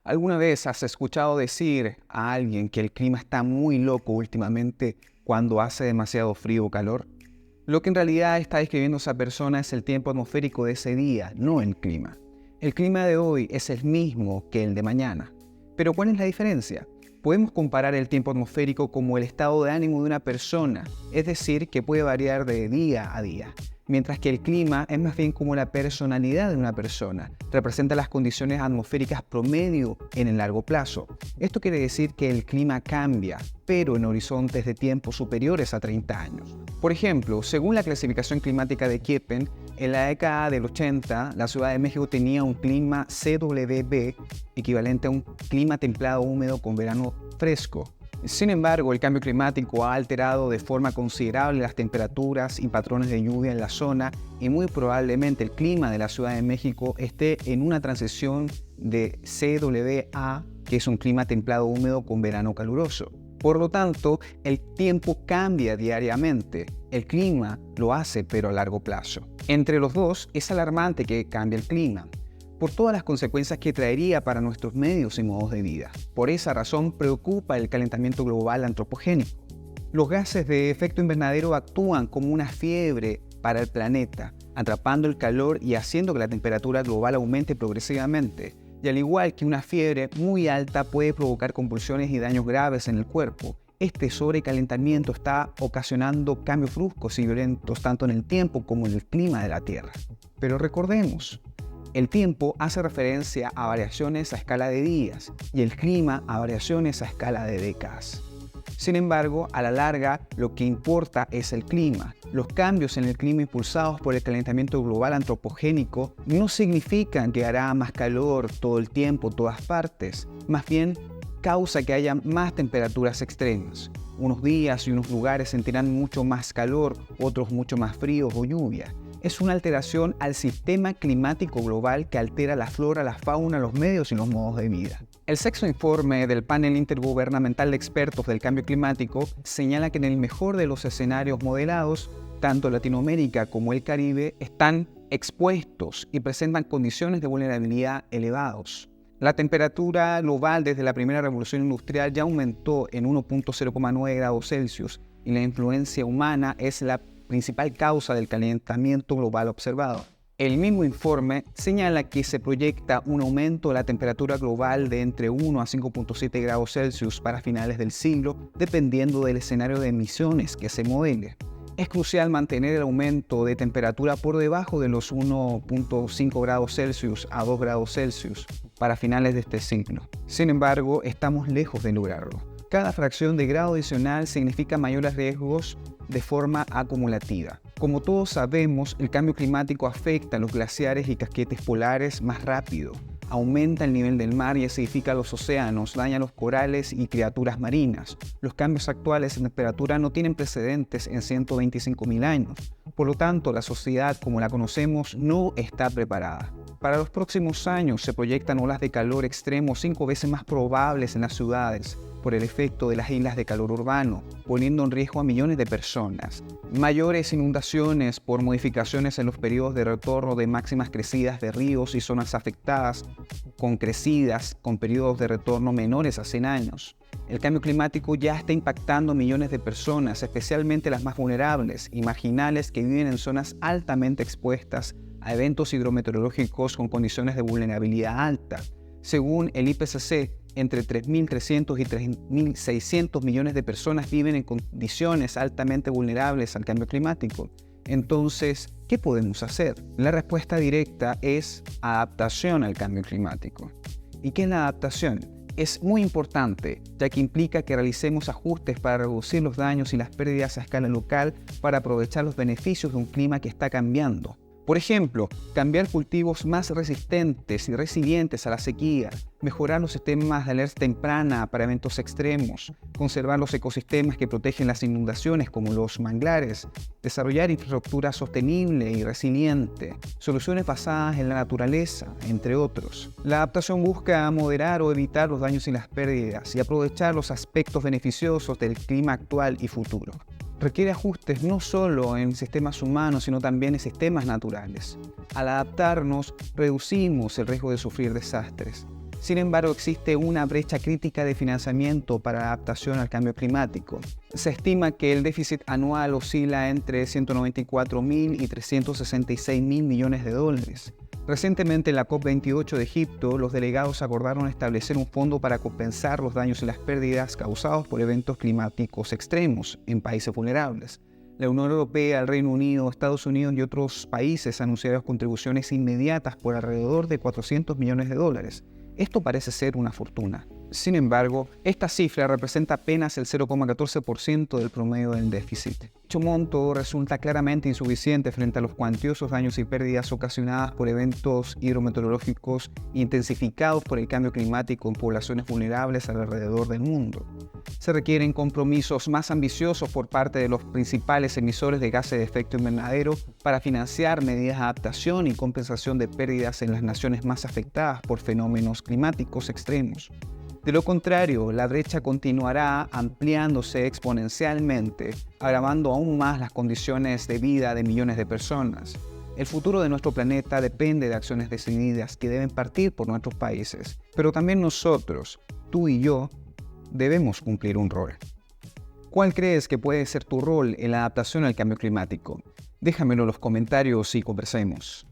¿Alguna vez has escuchado decir a alguien que el clima está muy loco últimamente cuando hace demasiado frío o calor? Lo que en realidad está describiendo esa persona es el tiempo atmosférico de ese día, no el clima. El clima de hoy es el mismo que el de mañana. Pero ¿cuál es la diferencia? Podemos comparar el tiempo atmosférico como el estado de ánimo de una persona, es decir, que puede variar de día a día. Mientras que el clima es más bien como la personalidad de una persona, representa las condiciones atmosféricas promedio en el largo plazo. Esto quiere decir que el clima cambia, pero en horizontes de tiempo superiores a 30 años. Por ejemplo, según la clasificación climática de Köppen, en la década del 80, la Ciudad de México tenía un clima CWB, equivalente a un clima templado húmedo con verano fresco. Sin embargo, el cambio climático ha alterado de forma considerable las temperaturas y patrones de lluvia en la zona y muy probablemente el clima de la Ciudad de México esté en una transición de CWA, que es un clima templado húmedo con verano caluroso. Por lo tanto, el tiempo cambia diariamente. El clima lo hace, pero a largo plazo. Entre los dos, es alarmante que cambie el clima, por todas las consecuencias que traería para nuestros medios y modos de vida. Por esa razón preocupa el calentamiento global antropogénico. Los gases de efecto invernadero actúan como una fiebre para el planeta, atrapando el calor y haciendo que la temperatura global aumente progresivamente. Y al igual que una fiebre muy alta puede provocar convulsiones y daños graves en el cuerpo, este sobrecalentamiento está ocasionando cambios bruscos y violentos tanto en el tiempo como en el clima de la Tierra. Pero recordemos, el tiempo hace referencia a variaciones a escala de días y el clima a variaciones a escala de décadas. Sin embargo, a la larga, lo que importa es el clima. Los cambios en el clima impulsados por el calentamiento global antropogénico no significan que hará más calor todo el tiempo, todas partes. Más bien, causa que haya más temperaturas extremas. Unos días y unos lugares sentirán mucho más calor, otros mucho más fríos o lluvia. Es una alteración al sistema climático global que altera la flora, la fauna, los medios y los modos de vida. El sexto informe del Panel Intergubernamental de Expertos del Cambio Climático señala que en el mejor de los escenarios modelados, tanto Latinoamérica como el Caribe están expuestos y presentan condiciones de vulnerabilidad elevados. La temperatura global desde la primera revolución industrial ya aumentó en 1.0,9 grados Celsius y la influencia humana es la principal causa del calentamiento global observado. El mismo informe señala que se proyecta un aumento de la temperatura global de entre 1 a 5.7 grados Celsius para finales del siglo, dependiendo del escenario de emisiones que se modele. Es crucial mantener el aumento de temperatura por debajo de los 1.5 grados Celsius a 2 grados Celsius para finales de este siglo. Sin embargo, estamos lejos de lograrlo. Cada fracción de grado adicional significa mayores riesgos de forma acumulativa. Como todos sabemos, el cambio climático afecta a los glaciares y casquetes polares más rápido. Aumenta el nivel del mar y acidifica los océanos, daña los corales y criaturas marinas. Los cambios actuales en temperatura no tienen precedentes en 125.000 años. Por lo tanto, la sociedad como la conocemos no está preparada. Para los próximos años se proyectan olas de calor extremo 5 veces más probables en las ciudades por el efecto de las islas de calor urbano, poniendo en riesgo a millones de personas. Mayores inundaciones por modificaciones en los periodos de retorno de máximas crecidas de ríos y zonas afectadas con crecidas con periodos de retorno menores a 100 años. El cambio climático ya está impactando a millones de personas, especialmente las más vulnerables y marginales que viven en zonas altamente expuestas a eventos hidrometeorológicos con condiciones de vulnerabilidad alta. Según el IPCC, entre 3.300 y 3.600 millones de personas viven en condiciones altamente vulnerables al cambio climático. Entonces, ¿qué podemos hacer? La respuesta directa es adaptación al cambio climático. ¿Y qué es la adaptación? Es muy importante, ya que implica que realicemos ajustes para reducir los daños y las pérdidas a escala local para aprovechar los beneficios de un clima que está cambiando. Por ejemplo, cambiar cultivos más resistentes y resilientes a la sequía, mejorar los sistemas de alerta temprana para eventos extremos, conservar los ecosistemas que protegen las inundaciones como los manglares, desarrollar infraestructura sostenible y resiliente, soluciones basadas en la naturaleza, entre otros. La adaptación busca moderar o evitar los daños y las pérdidas y aprovechar los aspectos beneficiosos del clima actual y futuro. Requiere ajustes no solo en sistemas humanos, sino también en sistemas naturales. Al adaptarnos, reducimos el riesgo de sufrir desastres. Sin embargo, existe una brecha crítica de financiamiento para la adaptación al cambio climático. Se estima que el déficit anual oscila entre 194.000 y 366.000 millones de dólares. Recientemente en la COP28 de Egipto, los delegados acordaron establecer un fondo para compensar los daños y las pérdidas causados por eventos climáticos extremos en países vulnerables. La Unión Europea, el Reino Unido, Estados Unidos y otros países anunciaron contribuciones inmediatas por alrededor de 400 millones de dólares. Esto parece ser una fortuna. Sin embargo, esta cifra representa apenas el 0,14% del promedio del déficit. Dicho monto resulta claramente insuficiente frente a los cuantiosos daños y pérdidas ocasionadas por eventos hidrometeorológicos intensificados por el cambio climático en poblaciones vulnerables alrededor del mundo. Se requieren compromisos más ambiciosos por parte de los principales emisores de gases de efecto invernadero para financiar medidas de adaptación y compensación de pérdidas en las naciones más afectadas por fenómenos climáticos extremos. De lo contrario, la brecha continuará ampliándose exponencialmente, agravando aún más las condiciones de vida de millones de personas. El futuro de nuestro planeta depende de acciones decididas que deben partir por nuestros países, pero también nosotros, tú y yo, debemos cumplir un rol. ¿Cuál crees que puede ser tu rol en la adaptación al cambio climático? Déjamelo en los comentarios y conversemos.